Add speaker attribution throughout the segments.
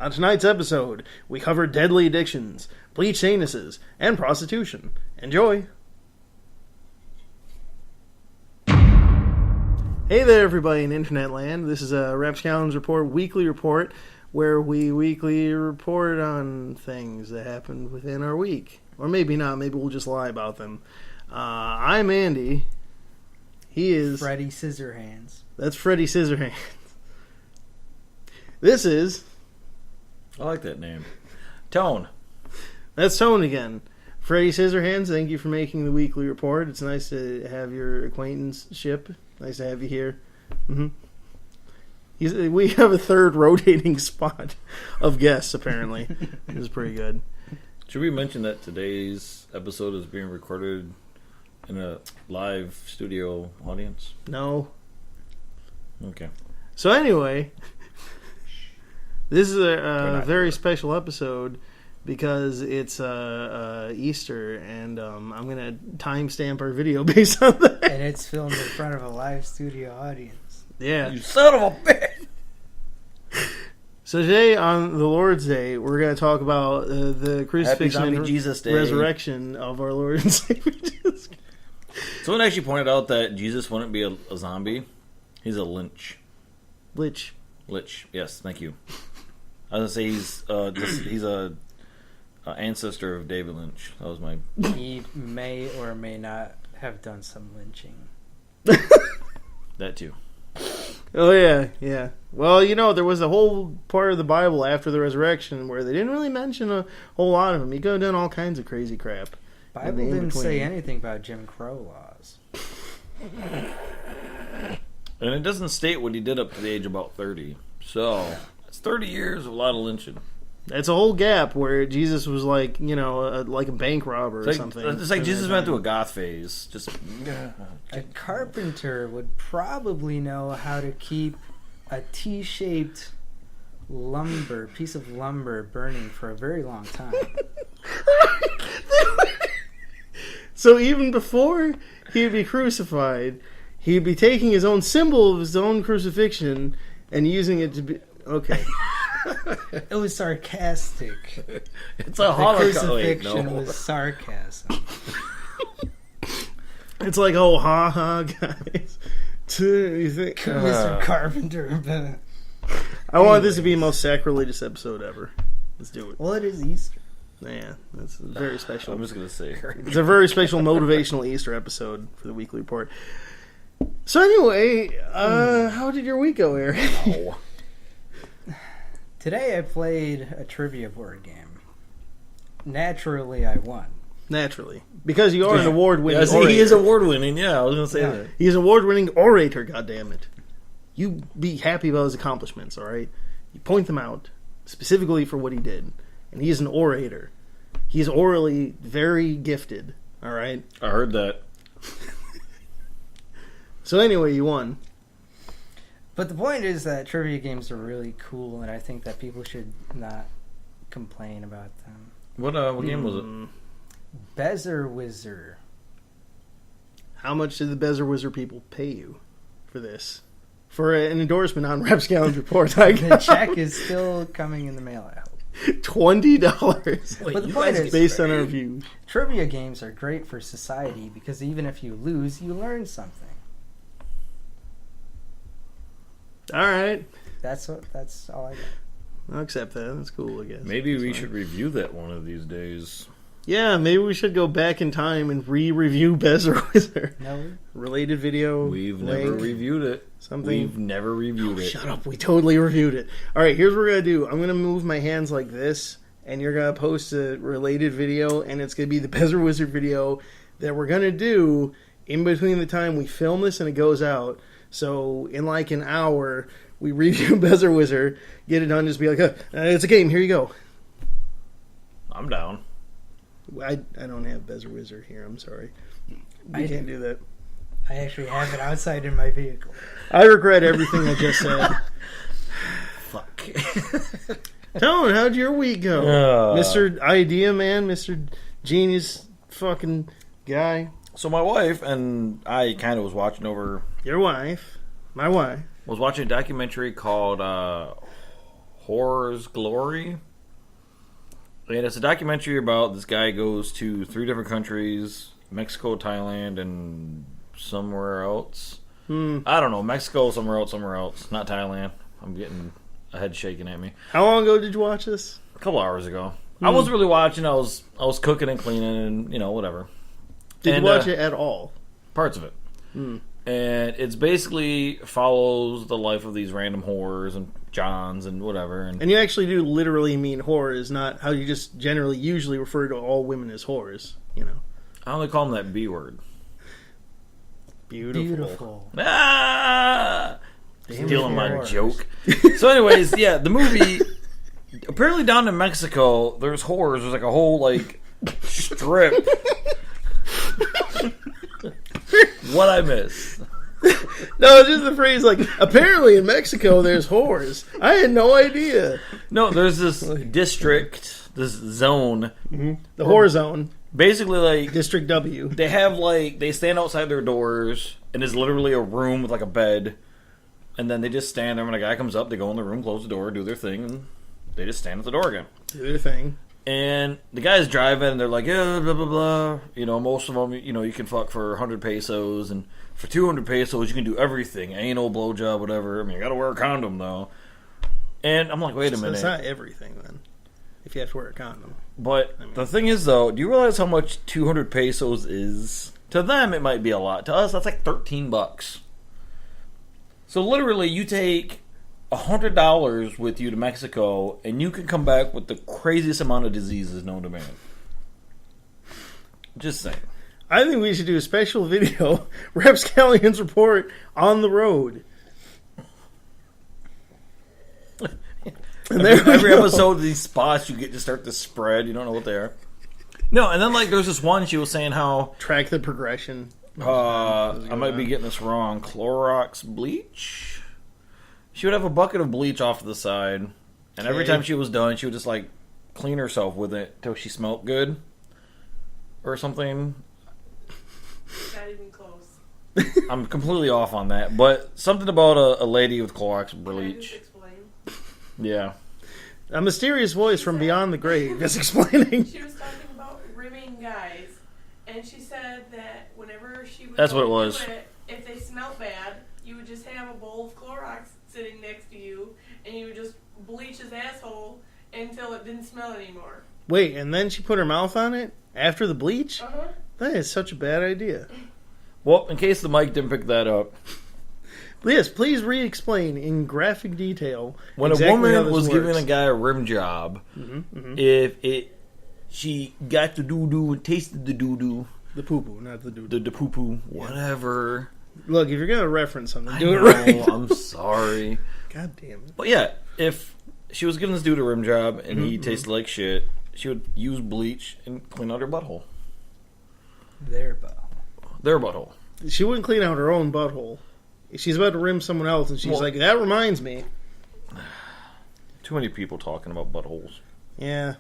Speaker 1: On tonight's episode, we cover deadly addictions, bleached anuses, and prostitution. Enjoy! Hey there, everybody in internet land. This is a Rapscallions Report weekly report where we weekly report on things that happened within our week. Or maybe not. Maybe we'll just lie about them. I'm Andy. He is...
Speaker 2: Freddy Scissorhands.
Speaker 1: That's Freddy Scissorhands. This is...
Speaker 3: I like that name. Tone.
Speaker 1: That's Tone again. Freddy Scissorhands, thank you for making the weekly report. It's nice to have your acquaintanceship. Nice to have you here. We have a third rotating spot of guests, apparently. It was pretty good.
Speaker 3: Should we mention that today's episode is being recorded in a live studio audience?
Speaker 1: No.
Speaker 3: Okay.
Speaker 1: So anyway, this is a very special episode because it's Easter, and I'm going to timestamp our video based on that.
Speaker 2: And it's filmed in front of a live studio audience.
Speaker 1: Yeah.
Speaker 3: You son of a bitch!
Speaker 1: So today, on the Lord's Day, we're going to talk about the crucifixion and
Speaker 3: Jesus Day.
Speaker 1: Resurrection of our Lord and Savior Jesus Christ.
Speaker 3: Someone actually pointed out that Jesus wouldn't be a zombie. He's a lynch.
Speaker 1: Lich.
Speaker 3: Yes, thank you. I was going to say he's a ancestor of David Lynch. That was my...
Speaker 2: He may or may not have done some lynching.
Speaker 3: That too.
Speaker 1: Oh, yeah. Well, there was a whole part of the Bible after the resurrection where they didn't really mention a whole lot of him. He could have done all kinds of crazy crap.
Speaker 2: Bible didn't say anything about Jim Crow laws.
Speaker 3: And it doesn't state what he did up to the age of about 30. So, it's 30 years of a lot of lynching.
Speaker 1: It's a whole gap where Jesus was like, like a bank robber or something.
Speaker 3: It's like Jesus went through a goth phase. Just
Speaker 2: a carpenter would probably know how to keep a T-shaped piece of lumber burning for a very long time.
Speaker 1: So even before he'd be crucified, he'd be taking his own symbol of his own crucifixion and using it to be... Okay.
Speaker 2: It was sarcastic.
Speaker 3: It's a Holocaust.
Speaker 2: The crucifixion was sarcasm.
Speaker 1: It's like, oh, ha, guys. You think,
Speaker 2: Mr. Carpenter.
Speaker 1: I want this to be the most sacrilegious episode ever. Let's do it.
Speaker 2: Well, it is Easter.
Speaker 1: Yeah, that's very special.
Speaker 3: I'm just going to say.
Speaker 1: It's a very special motivational Easter episode for the weekly report. So anyway, how did your week go, Eric?
Speaker 3: Oh.
Speaker 2: Today I played a trivia board game. Naturally, I won.
Speaker 1: Naturally. Because you are an award-winning orator.
Speaker 3: He is award-winning, yeah, I was going to say that.
Speaker 1: He's an award-winning orator, goddammit. You be happy about his accomplishments, alright? You point them out, specifically for what he did. And he is an orator. He is orally very gifted, alright?
Speaker 3: I heard that.
Speaker 1: So anyway, you won.
Speaker 2: But the point is that trivia games are really cool, and I think that people should not complain about them.
Speaker 3: What game was it?
Speaker 2: Bezer Wizard.
Speaker 1: How much did the Bezer Wizard people pay you for this? For an endorsement on Rapscallions Report.
Speaker 2: The check is still coming in the mail, I hope.
Speaker 1: $20.
Speaker 2: But the point is,
Speaker 1: based on our views.
Speaker 2: Trivia games are great for society because even if you lose, you learn something.
Speaker 1: All right.
Speaker 2: That's all I got.
Speaker 1: I'll accept that. That's cool, I guess.
Speaker 3: Maybe we should review that one of these days.
Speaker 1: Yeah, maybe we should go back in time and re-review Bezer Wizard.
Speaker 2: No.
Speaker 1: Related video.
Speaker 3: We've never reviewed it.
Speaker 1: Something.
Speaker 3: We've never reviewed it.
Speaker 1: Shut up. We totally reviewed it. All right, here's what we're going to do. I'm going to move my hands like this, and you're going to post a related video, and it's going to be the Bezer Wizard video that we're going to do in between the time we film this and it goes out. So in like an hour, we review Bezer Wizard, get it done, just be like, it's a game, here you go.
Speaker 3: I'm down.
Speaker 1: I don't have Bezer Wizard here, I'm sorry. We can't do that.
Speaker 2: I actually have it outside in my vehicle.
Speaker 1: I regret everything I just said.
Speaker 3: Fuck.
Speaker 1: Tone, how'd your week go? Mr. Idea Man, Mr. Genius fucking guy.
Speaker 3: So my wife and I kind of was watching over...
Speaker 1: Your wife. My wife.
Speaker 3: Was watching a documentary called Horror's Glory. And it's a documentary about this guy goes to 3 different countries, Mexico, Thailand, and somewhere else. I don't know, Mexico, somewhere else. Not Thailand. I'm getting a head shaking at me.
Speaker 1: How long ago did you watch this?
Speaker 3: A couple hours ago. I wasn't really watching. I was cooking and cleaning and, whatever.
Speaker 1: Did you watch it at all?
Speaker 3: Parts of it. And it's basically follows the life of these random whores and Johns and whatever. And
Speaker 1: you actually do literally mean whores, not how you just generally usually refer to all women as whores,
Speaker 3: I only call them that B word.
Speaker 1: Beautiful.
Speaker 3: Ah! Stealing my joke. So anyways, yeah, the movie, apparently down in Mexico, there's whores. There's like a whole, strip. What I miss?
Speaker 1: No, it's just the phrase, apparently in Mexico there's whores. I had no idea.
Speaker 3: No, there's this district, this zone.
Speaker 1: Mm-hmm. The whore zone.
Speaker 3: Basically,
Speaker 1: District W.
Speaker 3: They have, they stand outside their doors, and it's literally a room with, a bed. And then they just stand there. When a guy comes up, they go in the room, close the door, do their thing, and they just stand at the door again.
Speaker 1: Do their thing. And
Speaker 3: the guy's driving, and they're like, yeah, blah, blah, blah. Most of them, you can fuck for 100 pesos, and for 200 pesos, you can do everything. Anal, blowjob, whatever. I mean, you gotta wear a condom, though. And I'm like, wait a minute.
Speaker 1: It's not everything, then, if you have to wear a condom.
Speaker 3: But the thing is, though, do you realize how much 200 pesos is? To them, it might be a lot. To us, that's like $13. So literally, you take $100 with you to Mexico, and you can come back with the craziest amount of diseases known to man. Just saying.
Speaker 1: I think we should do a special video, Rapscallions Report on the road. And
Speaker 3: every episode of these spots, you get to start to spread. You don't know what they are. No, and then there's this one she was saying how
Speaker 1: track the progression.
Speaker 3: I might be getting this wrong. Clorox bleach. She would have a bucket of bleach off to the side, and every time she was done, she would just clean herself with it till she smelled good, or something.
Speaker 4: Not even close.
Speaker 3: I'm completely off on that, but something about a lady with Clorox bleach.
Speaker 4: Can I just explain?
Speaker 3: Yeah.
Speaker 1: A mysterious voice from beyond the grave is explaining.
Speaker 4: She was talking about rimming guys, and she said that whenever she would
Speaker 3: That's what it was.
Speaker 4: If they smelled bad, you would just have a bowl of Clorox sitting next to you, and you would just bleach his asshole until it didn't smell anymore.
Speaker 1: Wait, and then she put her mouth on it after the bleach?
Speaker 4: Uh-huh.
Speaker 1: That is such a bad idea.
Speaker 3: Well, in case the mic didn't pick that up.
Speaker 1: Yes, please re-explain in graphic detail.
Speaker 3: When
Speaker 1: exactly
Speaker 3: a woman was
Speaker 1: works.
Speaker 3: giving a guy a rim job, if she got the doo-doo and tasted the doo-doo.
Speaker 1: The poo-poo, not the doo-doo.
Speaker 3: The poo-poo, whatever.
Speaker 1: Look, if you're going to reference something, do
Speaker 3: I
Speaker 1: it
Speaker 3: know,
Speaker 1: right.
Speaker 3: I'm sorry.
Speaker 1: God damn it.
Speaker 3: But yeah, if she was giving this dude a rim job and he tasted like shit, she would use bleach and clean out her butthole.
Speaker 2: Their butthole.
Speaker 3: Their butthole.
Speaker 1: She wouldn't clean out her own butthole. She's about to rim someone else, and she's like, that reminds me.
Speaker 3: Too many people talking about buttholes.
Speaker 1: Yeah.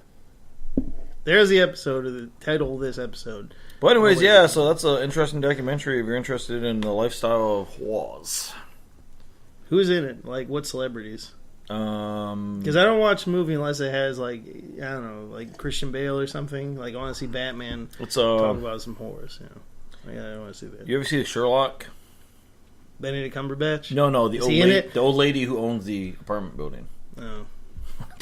Speaker 1: There's the episode, of the title of this episode.
Speaker 3: But anyways, yeah, so that's an interesting documentary if you're interested in the lifestyle of whores.
Speaker 1: Who's in it? What celebrities?
Speaker 3: Because
Speaker 1: Because I don't watch a movie unless it has, I don't know, Christian Bale or something. I want to see Batman talk about some whores, Yeah, I want to see that.
Speaker 3: You ever see Sherlock?
Speaker 1: Benedict Cumberbatch?
Speaker 3: No,
Speaker 1: Is he in it?
Speaker 3: the old lady who owns the apartment building.
Speaker 1: No.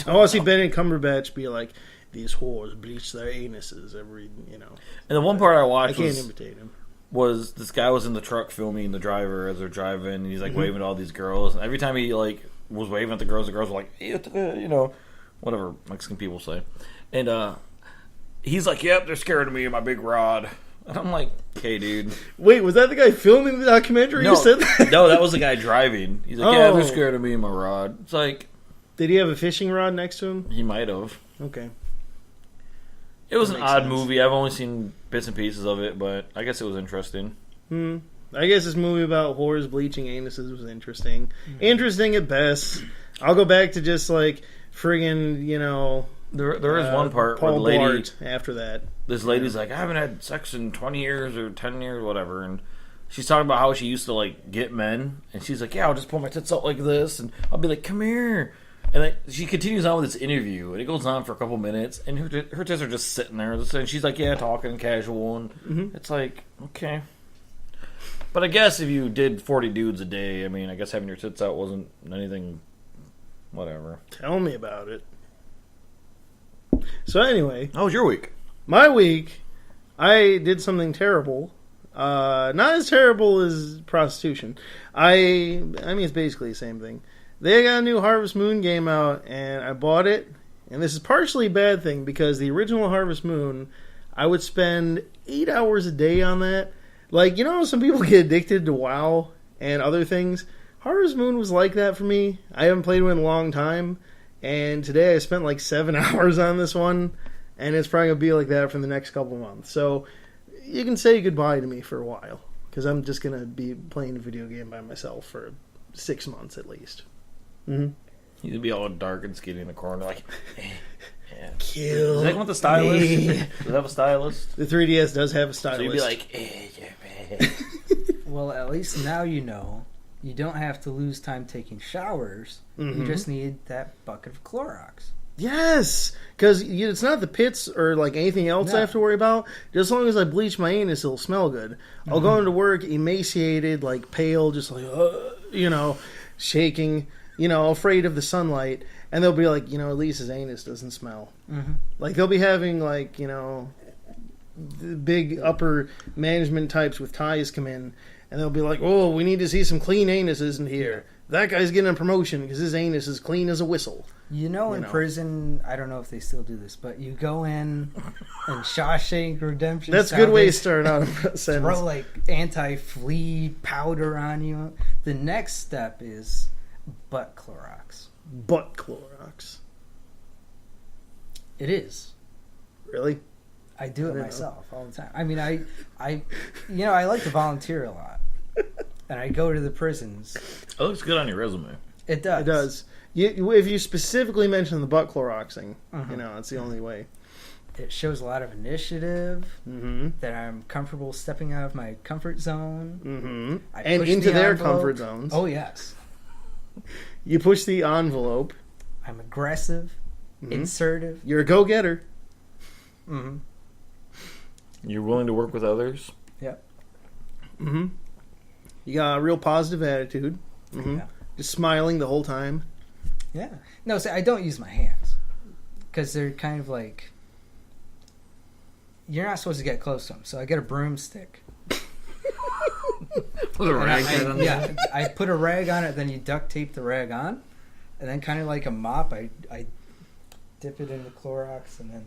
Speaker 1: I want to see Benedict Cumberbatch be like, these whores bleach their anuses every,
Speaker 3: And the one part I watched
Speaker 1: I can't imitate him.
Speaker 3: was this guy was in the truck filming the driver as they're driving, and he's waving at all these girls. And every time he was waving at the girls were like, whatever Mexican people say. And he's like, yep, they're scared of me and my big rod. And I'm like, okay, dude.
Speaker 1: Wait, was that the guy filming the documentary?
Speaker 3: No,
Speaker 1: You said that?
Speaker 3: no, that was the guy driving. He's like, yeah, they're scared of me and my rod. It's like,
Speaker 1: did he have a fishing rod next to him?
Speaker 3: he might have.
Speaker 1: Okay.
Speaker 3: It was
Speaker 1: That
Speaker 3: an
Speaker 1: makes
Speaker 3: odd
Speaker 1: sense.
Speaker 3: movie. I've only seen bits and pieces of it, but I guess it was interesting.
Speaker 1: I guess this movie about whores bleaching anuses was interesting. Interesting at best. I'll go back to just friggin',
Speaker 3: There is one part where
Speaker 1: Paul
Speaker 3: the lady,
Speaker 1: Blart after that.
Speaker 3: this lady's like, I haven't had sex in 20 years or 10 years, whatever, and she's talking about how she used to get men, and she's like, yeah, I'll just pull my tits out like this, and I'll be like, come here, And then she continues on with this interview, and it goes on for a couple minutes, and her tits are just sitting there, and she's like, yeah, talking casual, and it's like, okay. But I guess if you did 40 dudes a day, I mean, I guess having your tits out wasn't anything, whatever.
Speaker 1: Tell me about it. So anyway.
Speaker 3: How was your week?
Speaker 1: My week, I did something terrible. Not as terrible as prostitution. I mean, it's basically the same thing. They got a new Harvest Moon game out, and I bought it. And this is partially a bad thing, because the original Harvest Moon, I would spend 8 hours a day on that. Like, you know, some people get addicted to WoW and other things. Harvest Moon was like that for me. I haven't played one in a long time, and today I spent like 7 hours on this one, and it's probably going to be like that for the next couple months. So you can say goodbye to me for a while, because I'm just going to be playing a video game by myself for 6 months at least. Mm-hmm.
Speaker 3: You'd be all dark and skinny in the corner, like, yeah.
Speaker 1: Kill
Speaker 3: Does that come with a stylist?
Speaker 1: me.
Speaker 3: Does it have a stylist?
Speaker 1: The 3DS does have a stylist.
Speaker 3: So you'd be like, yeah.
Speaker 2: Well, at least now you know you don't have to lose time taking showers. You just need that bucket of Clorox.
Speaker 1: Yes, because it's not the pits or like anything else I have to worry about. Just as long as I bleach my anus, it'll smell good. I'll go into work emaciated, like pale, just like, shaking, afraid of the sunlight. And they'll be like, at least his anus doesn't smell. Mm-hmm. Like, they'll be having, like, the big upper management types with ties come in, and they'll be like, oh, we need to see some clean anuses in here. That guy's getting a promotion because his anus is clean as a whistle.
Speaker 2: In prison, I don't know if they still do this, but you go in and Shawshank Redemption.
Speaker 1: That's a good way to start out a sentence.
Speaker 2: Throw like anti-flea powder on you. The next step is butt Clorox.
Speaker 1: Butt Clorox.
Speaker 2: It is.
Speaker 1: Really?
Speaker 2: I do it myself all the time. I mean, I like to volunteer a lot, and I go to the prisons.
Speaker 3: It looks good on your resume.
Speaker 2: It does.
Speaker 1: It does. If you specifically mention the butt Cloroxing, it's the only way.
Speaker 2: It shows a lot of initiative, that I'm comfortable stepping out of my comfort zone.
Speaker 1: And into their comfort zones.
Speaker 2: Oh, yes.
Speaker 1: You push the envelope.
Speaker 2: I'm aggressive, insertive.
Speaker 1: You're a go-getter.
Speaker 2: Mm-hmm.
Speaker 3: You're willing to work with others?
Speaker 2: Yep.
Speaker 1: Mm-hmm. You got a real positive attitude. Mm-hmm.
Speaker 2: Yeah.
Speaker 1: Just smiling the whole time.
Speaker 2: Yeah. No, see, I don't use my hands. Because they're kind of like... You're not supposed to get close to them. So I get a broomstick.
Speaker 3: Put a rag on it.
Speaker 2: Yeah. I put a rag on it, then you duct tape the rag on. And then kind of like a mop, I dip it in the Clorox and then...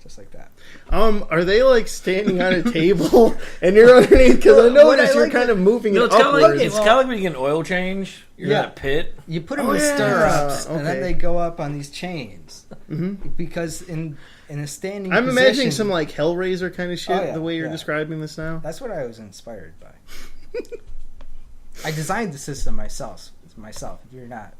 Speaker 2: Just like that.
Speaker 1: Are they like standing on a table and you're underneath? Because I noticed you're kind of moving it upwards.
Speaker 3: It's kind of like when you get an oil change. You're in a pit.
Speaker 2: You put them in stirrups, and then they go up on these chains. Because in a standing
Speaker 1: I'm
Speaker 2: position,
Speaker 1: imagining some like Hellraiser kind of shit, the way you're describing this now.
Speaker 2: That's what I was inspired by. I designed the system myself. If you're not...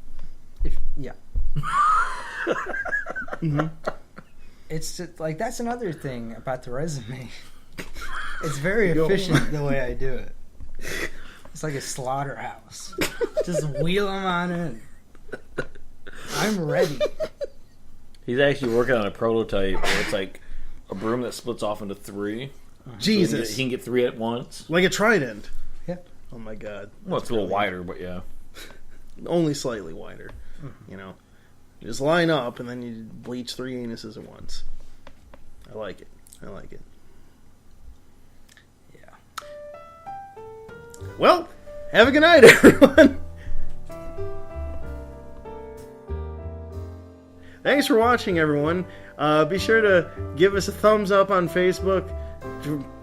Speaker 2: It's just, like, that's another thing about the resume. It's very efficient the way I do it. It's like a slaughterhouse. Just wheel them on in. I'm ready.
Speaker 3: He's actually working on a prototype where it's like a broom that splits off into 3.
Speaker 1: Jesus.
Speaker 3: So he can get 3 at once.
Speaker 1: Like a trident.
Speaker 2: Yep.
Speaker 1: Oh my god.
Speaker 3: Well, it's a little wider, but yeah.
Speaker 1: Only slightly wider. You just line up, and then you bleach 3 anuses at once. I like it.
Speaker 2: Yeah.
Speaker 1: Well, have a good night, everyone. Thanks for watching, everyone. Be sure to give us a thumbs up on Facebook,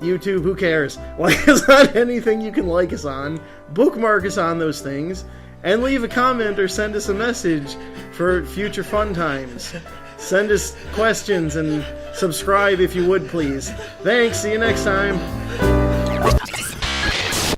Speaker 1: YouTube, who cares? Like us on anything you can like us on. Bookmark us on those things. And leave a comment or send us a message for future fun times. Send us questions and subscribe if you would, please. Thanks. See you next time.